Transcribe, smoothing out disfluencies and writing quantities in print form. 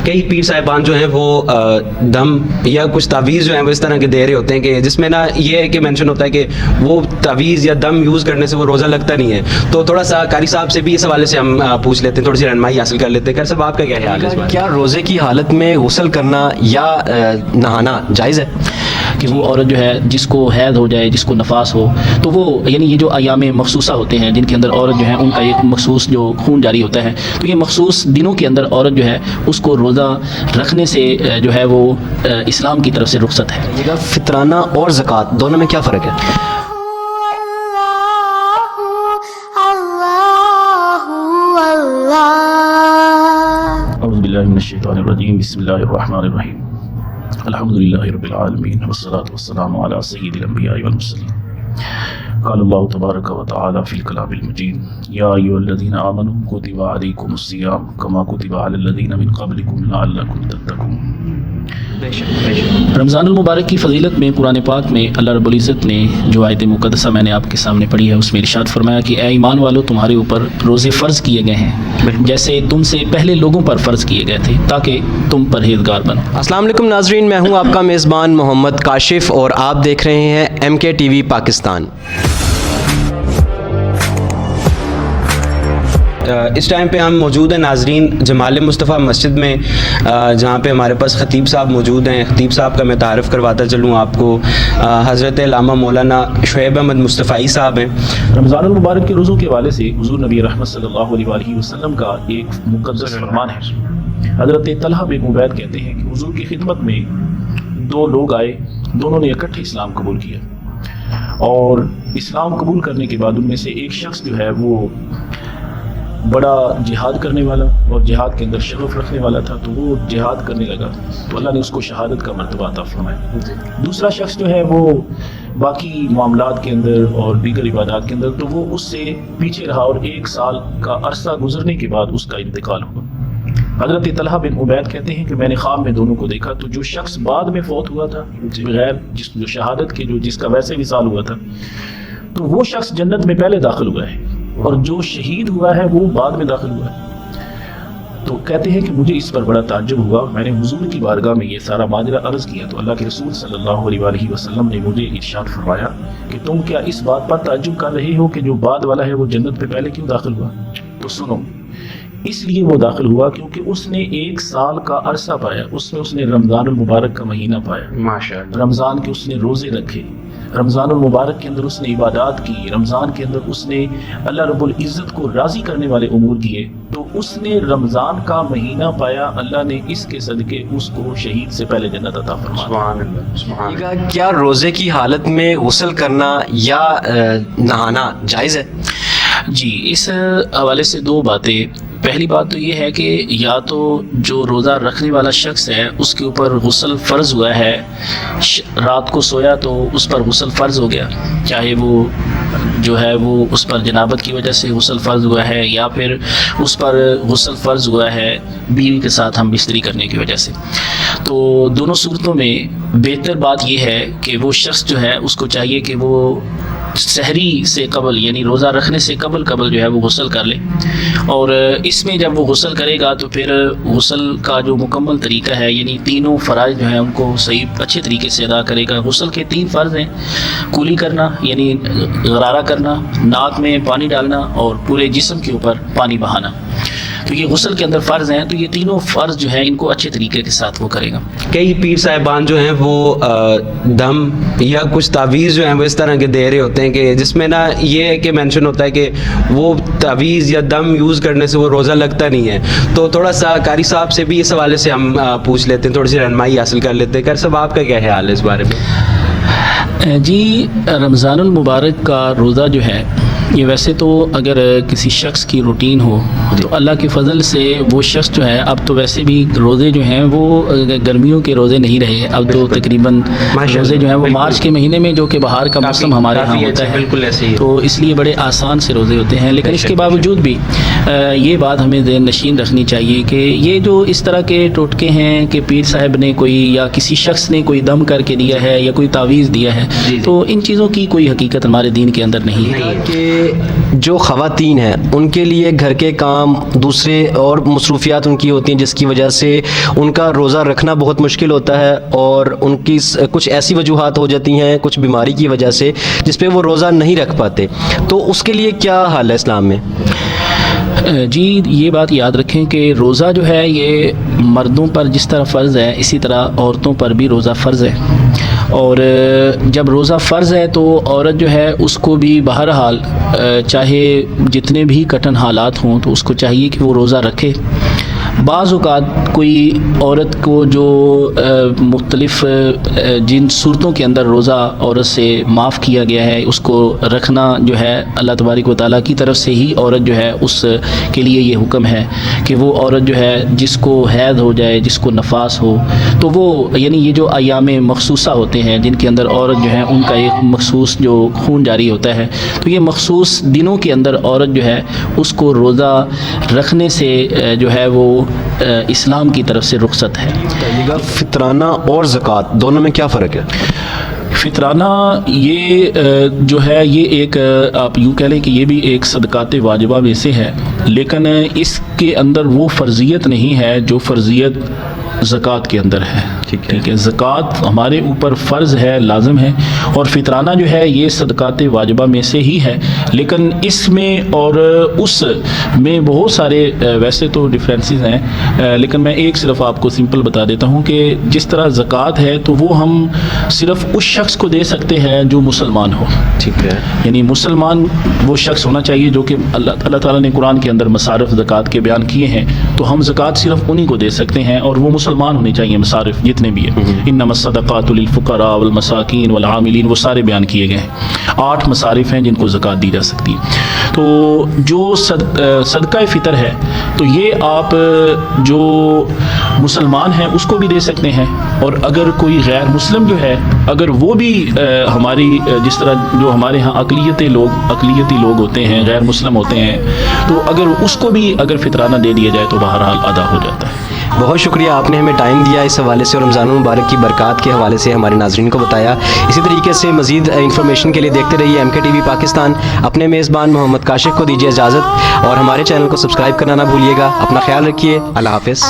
کئی پیر صاحبان جو ہیں وہ دم یا کچھ تعویذ جو ہیں وہ اس طرح کے دے رہے ہوتے ہیں کہ جس میں نا یہ ہے کہ مینشن ہوتا ہے کہ وہ تعویذ یا دم یوز کرنے سے وہ روزہ لگتا نہیں ہے. تو تھوڑا سا قاری صاحب سے بھی اس حوالے سے ہم پوچھ لیتے ہیں, تھوڑی سی رہنمائی حاصل کر لیتے ہیں. قاری صاحب آپ کا کیا خیال ہے؟ کیا روزے کی حالت میں غسل کرنا یا نہانا جائز ہے؟ کہ وہ عورت جو ہے جس کو حیض ہو جائے, جس کو نفاس ہو, تو وہ یعنی یہ جو ایام مخصوصہ ہوتے ہیں جن کے اندر عورت جو ہے ان کا ایک مخصوص جو خون جاری ہوتا ہے, تو یہ مخصوص دنوں کے اندر عورت جو ہے اس کو روزہ رکھنے سے جو ہے وہ اسلام کی طرف سے رخصت ہے. فطرانہ اور زکوٰۃ دونوں میں کیا فرق ہے؟ اعوذ باللہ من الشیطان الرجیم, بسم اللہ الرحمن الرحیم, الحمد للہ رب العالمین, والصلاة والسلام علی سید الانبیاء والمرسلین. قال اللہ تبارک و تعالی فی الکلام المجید, یا ایھا الذین آمنوا کتب علیکم الصیام کما کتب علی الذین من قبلکم لعلکم تتقون. رمضان المبارک کی فضیلت میں قرآن پاک میں اللہ رب العزت نے جو آیت مقدسہ میں نے آپ کے سامنے پڑھی ہے اس میں ارشاد فرمایا کہ اے ایمان والو, تمہارے اوپر روزے فرض کیے گئے ہیں جیسے تم سے پہلے لوگوں پر فرض کیے گئے تھے تاکہ تم پرہیزگار بنو. السلام علیکم ناظرین, میں ہوں آپ کا میزبان محمد کاشف اور آپ دیکھ رہے ہیں MK TV پاکستان. اس ٹائم پہ ہم موجود ہیں ناظرین جمال مصطفیٰ مسجد میں, جہاں پہ ہمارے پاس خطیب صاحب موجود ہیں. خطیب صاحب کا میں تعارف کرواتا چلوں آپ کو, حضرت علامہ مولانا شعیب احمد مصطفی صاحب ہیں. رمضان المبارک کے روزوں کے حوالے سے حضور نبی رحمت صلی اللہ علیہ وآلہ وسلم کا ایک مقدس فرمان ہے. حضرت طلحہ بن عبید کہتے ہیں کہ حضور کی خدمت میں دو لوگ آئے, دونوں نے اکٹھے اسلام قبول کیا, اور اسلام قبول کرنے کے بعد ان میں سے ایک شخص جو ہے وہ بڑا جہاد کرنے والا اور جہاد کے اندر شغف رکھنے والا تھا, تو وہ جہاد کرنے لگا تو اللہ نے اس کو شہادت کا مرتبہ عطا فرمایا. دوسرا شخص جو ہے وہ باقی معاملات کے اندر اور دیگر عبادات کے اندر تو وہ اس سے پیچھے رہا, اور 1 سال کا عرصہ گزرنے کے بعد اس کا انتقال ہوا. حضرت طلحہ بن عبید کہتے ہیں کہ میں نے خواب میں دونوں کو دیکھا, تو جو شخص بعد میں فوت ہوا تھا بغیر جو شہادت کے, جس کا ویسے وصال ہوا تھا, تو وہ شخص جنت میں پہلے داخل ہوا ہے, اور جو شہید ہوا ہے وہ بعد میں داخل ہوا ہے. تو کہتے ہیں کہ مجھے اس پر بڑا تعجب ہوا. میں نے حضور کی بارگاہ میں یہ سارا ماجرا عرض کیا تو اللہ کے رسول صلی اللہ علیہ وآلہ وسلم نے مجھے ارشاد فرمایا کہ تم کیا اس بات پر تعجب کر رہے ہو کہ جو بعد والا ہے وہ جنت پہ پہلے کیوں داخل ہوا؟ تو سنو, اس لیے وہ داخل ہوا کیونکہ اس نے 1 سال کا عرصہ پایا, اس نے رمضان المبارک کا مہینہ پایا, ماشاءاللہ, رمضان کے اس نے روزے رکھے, رمضان المبارک کے اندر اس نے عبادات کی, رمضان کے اندر اس نے اللہ رب العزت کو راضی کرنے والے امور کیے, تو اس نے رمضان کا مہینہ پایا. اللہ نے اس کے صدقے اس کو شہید سے پہلے جنت عطا فرمایا. سبحان اللہ, سبحان اللہ. کیا روزے کی حالت میں غسل کرنا یا نہانا جائز ہے؟ جی, اس حوالے سے 2 باتیں. پہلی بات تو یہ ہے کہ یا تو جو روزہ رکھنے والا شخص ہے اس کے اوپر غسل فرض ہوا ہے, رات کو سویا تو اس پر غسل فرض ہو گیا, چاہے وہ جو ہے وہ اس پر جنابت کی وجہ سے غسل فرض ہوا ہے یا پھر اس پر غسل فرض ہوا ہے بیوی کے ساتھ ہم بستری کرنے کی وجہ سے. تو دونوں صورتوں میں بہتر بات یہ ہے کہ وہ شخص جو ہے اس کو چاہیے کہ وہ سحری سے قبل یعنی روزہ رکھنے سے قبل جو ہے وہ غسل کر لے, اور اس میں جب وہ غسل کرے گا تو پھر غسل کا جو مکمل طریقہ ہے یعنی تینوں فرائض جو ہیں ان کو صحیح اچھے طریقے سے ادا کرے گا. غسل کے 3 فرض ہیں, کولی کرنا یعنی غرارہ کرنا, ناک میں پانی ڈالنا, اور پورے جسم کے اوپر پانی بہانا. تو یہ غسل کے اندر فرض ہیں, تو یہ تینوں فرض جو ہیں ان کو اچھے طریقے کے ساتھ وہ کرے گا. کئی پیر صاحبان جو ہیں وہ دم یا کچھ تعویذ جو ہیں وہ اس طرح کے دے رہے ہوتے ہیں کہ جس میں نا یہ ہے کہ مینشن ہوتا ہے کہ وہ تعویذ یا دم یوز کرنے سے وہ روزہ لگتا نہیں ہے. تو تھوڑا سا قاری صاحب سے بھی اس حوالے سے ہم پوچھ لیتے ہیں, تھوڑی سی رہنمائی حاصل کر لیتے ہیں. قاری صاحب آپ کا کیا خیال ہے اس بارے میں؟ جی, رمضان المبارک کا روزہ جو ہے یہ ویسے تو اگر کسی شخص کی روٹین ہو تو اللہ کے فضل سے وہ شخص جو ہے, اب تو ویسے بھی روزے جو ہیں وہ گرمیوں کے روزے نہیں رہے, اب تو تقریباً روزے جو ہیں وہ مارچ کے مہینے میں جو کہ بہار کا موسم ہمارے یہاں ہوتا ہے, بالکل ایسے ہی, تو اس لیے بڑے آسان سے روزے ہوتے ہیں. لیکن اس کے باوجود بھی یہ بات ہمیں ذہن نشین رکھنی چاہیے کہ یہ جو اس طرح کے ٹوٹکے ہیں کہ پیر صاحب نے کوئی یا کسی شخص نے کوئی دم کر کے دیا ہے یا کوئی تعویذ دیا ہے, تو ان چیزوں کی کوئی حقیقت ہمارے دین کے اندر نہیں ہے. کہ جو خواتین ہیں ان کے لیے گھر کے کام دوسرے اور مصروفیات ان کی ہوتی ہیں جس کی وجہ سے ان کا روزہ رکھنا بہت مشکل ہوتا ہے اور ان کی کچھ ایسی وجوہات ہو جاتی ہیں کچھ بیماری کی وجہ سے جس پہ وہ روزہ نہیں رکھ پاتے، تو اس کے لیے کیا حال ہے اسلام میں؟ جی یہ بات یاد رکھیں کہ روزہ جو ہے یہ مردوں پر جس طرح فرض ہے اسی طرح عورتوں پر بھی روزہ فرض ہے، اور جب روزہ فرض ہے تو عورت جو ہے اس کو بھی بہرحال چاہے جتنے بھی کٹھن حالات ہوں تو اس کو چاہیے کہ وہ روزہ رکھے۔ بعض اوقات کوئی عورت کو جو مختلف جن صورتوں کے اندر روزہ عورت سے معاف کیا گیا ہے اس کو رکھنا جو ہے اللہ تبارک و تعالیٰ کی طرف سے ہی عورت جو ہے اس کے لیے یہ حکم ہے کہ وہ عورت جو ہے جس کو حیض ہو جائے جس کو نفاس ہو تو وہ یعنی یہ جو ایام مخصوصہ ہوتے ہیں جن کے اندر عورت جو ہے ان کا ایک مخصوص جو خون جاری ہوتا ہے تو یہ مخصوص دنوں کے اندر عورت جو ہے اس کو روزہ رکھنے سے جو ہے وہ اسلام کی طرف سے رخصت ہے۔ فطرانہ اور زکوٰۃ دونوں میں کیا فرق ہے؟ فطرانہ یہ جو ہے یہ ایک آپ یوں کہہ لیں کہ یہ بھی ایک صدقات واجبہ میں سے ہے، لیکن اس کے اندر وہ فرضیت نہیں ہے جو فرضیت زکوٰۃ کے اندر ہے۔ ٹھیک ہے، زکوٰۃ ہمارے اوپر فرض ہے، لازم ہے، اور فطرانہ جو ہے یہ صدقات واجبہ میں سے ہی ہے، لیکن اس میں اور اس میں بہت سارے ویسے تو ڈفرینسز ہیں، لیکن میں ایک صرف آپ کو سمپل بتا دیتا ہوں کہ جس طرح زکوٰۃ ہے تو وہ ہم صرف اس شخص کو دے سکتے ہیں جو مسلمان ہو۔ ٹھیک ہے، یعنی مسلمان وہ شخص ہونا چاہیے جو کہ اللہ تعالیٰ نے قرآن کے اندر مصارف زکوٰۃ کے بیان کیے ہیں، تو ہم زکوٰۃ صرف انہی کو دے سکتے ہیں اور وہ مسلمان ہونے چاہیے مصارف جتنے بھی ہیں۔ انما الصدقات للفقراء والمساکین والعاملین وہ سارے بیان کیے گئے ہیں، 8 مصارف ہیں جن کو زکوٰۃ دی جا سکتی ہے۔ تو جو صدقہ فطر ہے تو یہ آپ جو مسلمان ہیں اس کو بھی دے سکتے ہیں، اور اگر کوئی غیر مسلم جو ہے اگر وہ بھی ہماری جس طرح جو ہمارے ہاں اقلیتی لوگ ہوتے ہیں غیر مسلم ہوتے ہیں تو اگر اس کو بھی اگر فطرانہ دے دیا جائے تو بہرحال ادا ہو جاتا ہے۔ بہت شکریہ، آپ نے ہمیں ٹائم دیا اس حوالے سے اور رمضان المبارک کی برکات کے حوالے سے ہمارے ناظرین کو بتایا۔ اسی طریقے سے مزید انفارمیشن کے لیے دیکھتے رہیے MK TV پاکستان۔ اپنے میزبان محمد کاشف کو دیجیے اجازت اور ہمارے چینل کو سبسکرائب کرنا نہ بھولیے گا۔ اپنا خیال رکھیے، اللہ حافظ۔